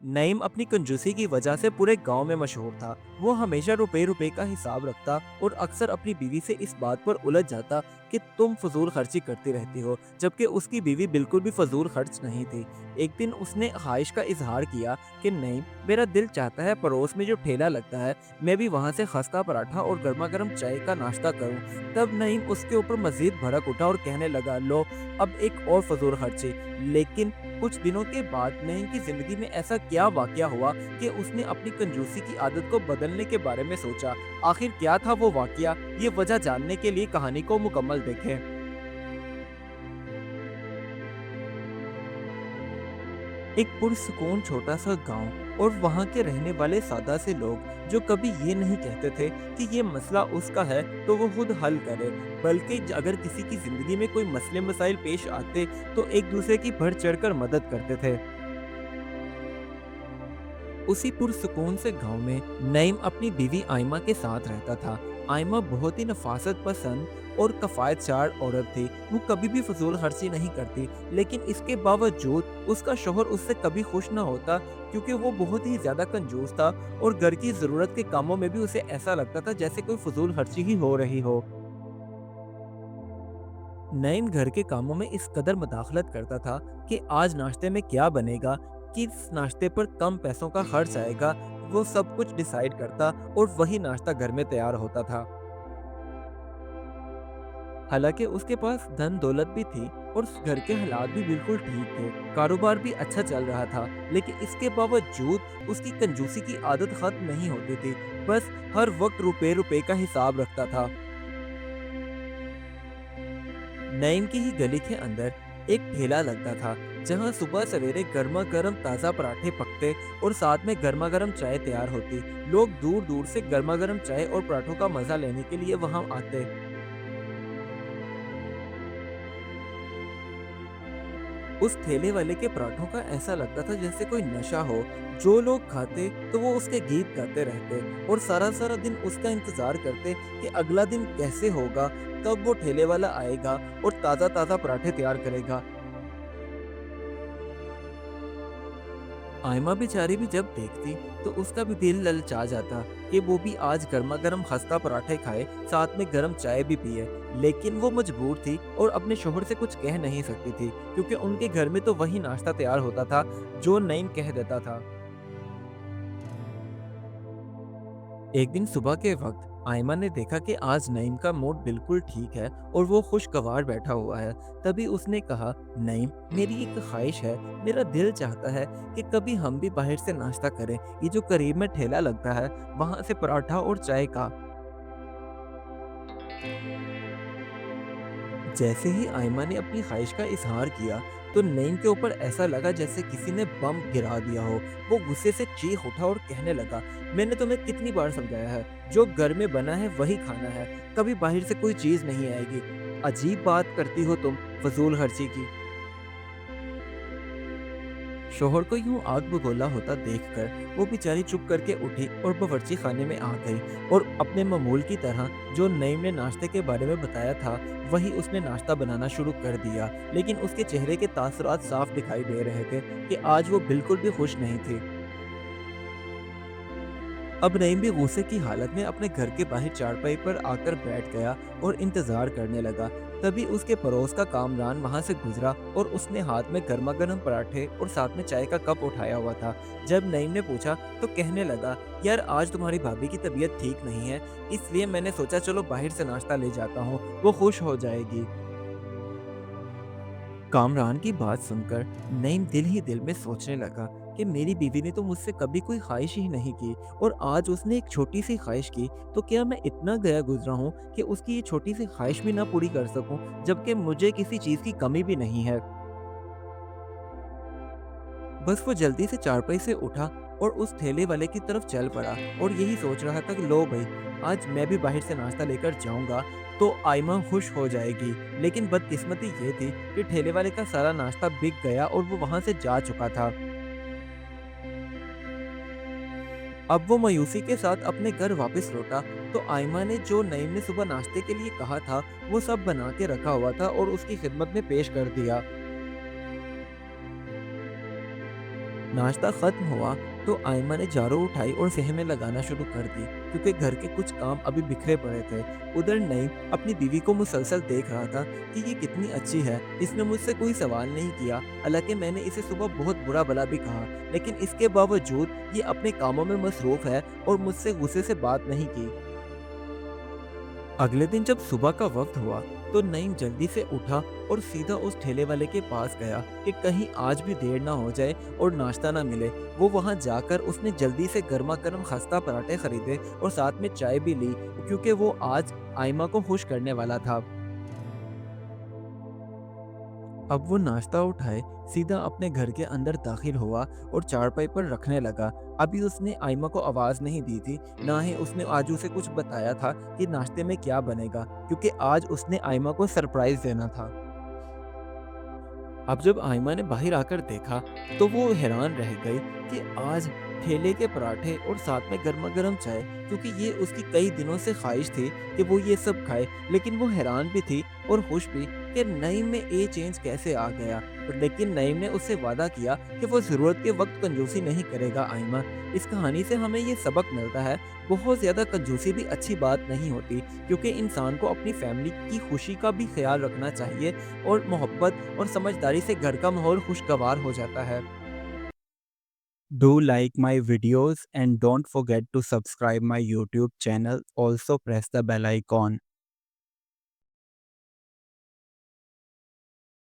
नईम अपनी कंजूसी की वजह से पूरे गांव में मशहूर था। वो हमेशा रुपए रुपए का हिसाब रखता और अक्सर अपनी बीवी से इस बात पर उलझ जाता कि तुम फजूल खर्ची करती रहती हो, जबकि उसकी बीवी बिल्कुल भी फजूल खर्च नहीं थी। एक दिन उसने ख्वाहिश का इजहार किया कि नईम, मेरा दिल चाहता है पड़ोस में जो ठेला लगता है, मैं भी वहां से खस्ता पराठा और गर्मा गर्म चाय का नाश्ता करूं। तब नईम उसके ऊपर मजीद भड़क उठा और कहने लगा, लो अब एक और फजूल खर्ची। लेकिन कुछ दिनों के बाद नईम की जिंदगी में ऐसा क्या वाकया हुआ कि उसने अपनी कंजूसी की आदत को बदलने के बारे में सोचा। आखिर क्या था वो वाकया, ये वजह जानने के लिए कहानी को मुकम्मल देखें। एक पुरसुकून छोटा सा गांव और वहां के रहने वाले सादा से लोग, जो कभी ये नहीं कहते थे कि ये मसला उसका है तो वो खुद हल करे, बल्कि अगर किसी की जिंदगी में कोई मसले मसाइल पेश आते तो एक दूसरे की बढ़ चढ़कर मदद करते थे। उसी पुरसुकून से गांव में नईम अपनी बीवी आयमा के साथ रहता था। आयमा बहुत ही नफासत पसंद और कफायतचार औरत थी। वो कभी भी फजूल खर्ची नहीं करती, लेकिन इसके बावजूद उसका शोहर उससे कभी खुश न होता, क्योंकि वो बहुत ही ज्यादा कंजूस था और घर की जरूरत के कामों में भी उसे ऐसा लगता था जैसे कोई फजूल खर्ची ही हो रही हो। नईम घर के कामों में इस कदर मुदाखलत करता था कि आज नाश्ते में क्या बनेगा, किस नाश्ते पर कम पैसों का खर्च आएगा, वो सब कुछ डिसाइड करता और वही नाश्ता घर में तैयार होता था। हालांकि उसके पास धन दौलत भी थी और उस घर के हालात भी बिल्कुल ठीक थे, कारोबार भी अच्छा चल रहा था, लेकिन इसके बावजूद उसकी कंजूसी की आदत खत्म नहीं होती थी। बस हर वक्त रुपए रुपए का हिसाब रखता था। नईम की ही गली के अंदर एक ठेला लगता था, जहां सुबह सवेरे गर्मा गर्म ताज़ा पराठे पकते और साथ में गर्मा गर्म चाय तैयार होती। लोग दूर दूर से गर्मा गर्म चाय और पराठों का मजा लेने के लिए वहां आते। उस ठेले वाले के पराठों का ऐसा लगता था जैसे कोई नशा हो। जो लोग खाते तो वो उसके गीत गाते रहते और सारा सारा दिन उसका इंतजार करते कि अगला दिन कैसे होगा, कब वो ठेले वाला आएगा और ताज़ा ताज़ा पराठे तैयार करेगा। आयमा बेचारी भी जब देखती तो उसका भी दिल ललचा जाता कि वो भी आज गर्मा गर्म खस्ता पराठे खाए, साथ में गर्म चाय भी पिए। लेकिन वो मजबूर थी और अपने शोहर से कुछ कह नहीं सकती थी, क्योंकि उनके घर में तो वही नाश्ता तैयार होता था जो नईम कह देता था। एक दिन सुबह के वक्त आयमा ने देखा कि आज नईम का मूड बिल्कुल ठीक है और वो खुशगवार बैठा हुआ है। तभी उसने कहा, नईम, मेरी एक ख्वाहिश है। मेरा दिल चाहता है कि कभी हम भी बाहर से नाश्ता करें। ये जो करीब में ठेला लगता है, वहां से पराठा और चाय का। जैसे ही आयमा ने अपनी ख्वाहिश का इजहार किया तो नईम के ऊपर ऐसा लगा जैसे किसी ने बम गिरा दिया हो। वो गुस्से से चीख उठा और कहने लगा, मैंने तुम्हें कितनी बार समझाया है, जो घर में बना है वही खाना है, कभी बाहर से कोई चीज नहीं आएगी। अजीब बात करती हो तुम, फजूल खर्ची की। शोहर को यूं आग बगोला होता देखकर वो बेचारी चुप करके उठी और बावर्ची खाने में आ गई और अपने मामूल की तरह जो नईम ने नाश्ते के बारे में बताया था वही उसने नाश्ता बनाना शुरू कर दिया। लेकिन उसके चेहरे के तासुरात साफ दिखाई दे रहे थे कि आज वो बिल्कुल भी खुश नहीं थी। अब नईम भी गुस्से की हालत में अपने घर के बाहर चारपाई पर आकर बैठ गया और इंतजार करने लगा। तभी उसके पड़ोस का कामरान वहां से गुजरा और उसने हाथ में गर्मा गर्म पराठे और साथ में चाय का कप उठाया हुआ था। जब नईम ने पूछा तो कहने लगा, यार आज तुम्हारी भाभी की तबीयत ठीक नहीं है, इसलिए मैंने सोचा चलो बाहर से नाश्ता ले जाता हूँ, वो खुश हो जाएगी। कामरान की बात सुनकर नईम दिल ही दिल में सोचने लगा कि मेरी बीवी ने तो मुझसे कभी कोई ख्वाहिश ही नहीं की और आज उसने एक छोटी सी ख्वाहिश की, तो क्या मैं इतना गया गुजरा हूँ कि उसकी ये छोटी सी ख्वाहिश भी ना पूरी कर सकूं, जबकि मुझे किसी चीज की कमी भी नहीं है। बस वो जल्दी से चारपाई से उठा और उस ठेले वाले की तरफ चल पड़ा और यही सोच रहा था कि लो भाई, आज मैं भी बाहर से नाश्ता लेकर जाऊंगा तो आयमा खुश हो जाएगी। लेकिन बदकिस्मती ये थी कि ठेले वाले का सारा नाश्ता बिक गया और वो वहां से जा चुका था। अब वो मायूसी के साथ अपने घर वापस लौटा तो आयमा ने जो नईम ने सुबह नाश्ते के लिए कहा था वो सब बना के रखा हुआ था और उसकी खिदमत में पेश कर दिया। नाश्ता खत्म हुआ तो आयमा ने झाड़ू उठाई और सहमें लगाना शुरू कर दी, क्योंकि घर के कुछ काम अभी बिखरे पड़े थे। उधर नईम अपनी बीवी को मुसलसल देख रहा था कि ये कितनी अच्छी है, इसने मुझसे कोई सवाल नहीं किया, हालांकि मैंने इसे सुबह बहुत बुरा भला भी कहा, लेकिन इसके बावजूद ये अपने कामों में मसरूफ है और मुझसे गुस्से से बात नहीं की। अगले दिन जब सुबह का वक्त हुआ तो नईम जल्दी से उठा और सीधा उस ठेले वाले के पास गया कि कहीं आज भी देर ना हो जाए और नाश्ता ना मिले। वो वहां जाकर उसने जल्दी से गर्मा गर्म खस्ता पराठे खरीदे और साथ में चाय भी ली, क्योंकि वो आज आयमा को खुश करने वाला था। अब वो नाश्ता उठाए सीधा अपने घर के अंदर दाखिल हुआ और चारपाई पर रखने लगा। अभी उसने आयमा को आवाज़ नहीं दी थी, ना ही उसने आज उसे कुछ बताया था कि नाश्ते में क्या बनेगा, क्योंकि आज उसने आयमा को सरप्राइज़ देना था। अब जब आयमा ने बाहर आकर देखा तो वो हैरान रह गई कि आज ठेले के पराठे और साथ में गर्मा गर्म चाय, क्योंकि ये उसकी कई दिनों से ख्वाहिश थी कि वो ये सब खाए। लेकिन वो हैरान भी थी और खुश भी कि नईम में ये चेंज कैसे आ गया। और लेकिन नईम ने उससे वादा किया कि वो ज़रूरत के वक्त कंजूसी नहीं करेगा। आयमा, इस कहानी से हमें ये सबक मिलता है, बहुत ज़्यादा कंजूसी भी अच्छी बात नहीं होती, क्योंकि इंसान को अपनी फैमिली की खुशी का भी ख्याल रखना चाहिए और मोहब्बत और समझदारी से घर का माहौल खुशगवार हो जाता है। Do like my videos and don't forget to subscribe my YouTube channel. Also press the bell icon.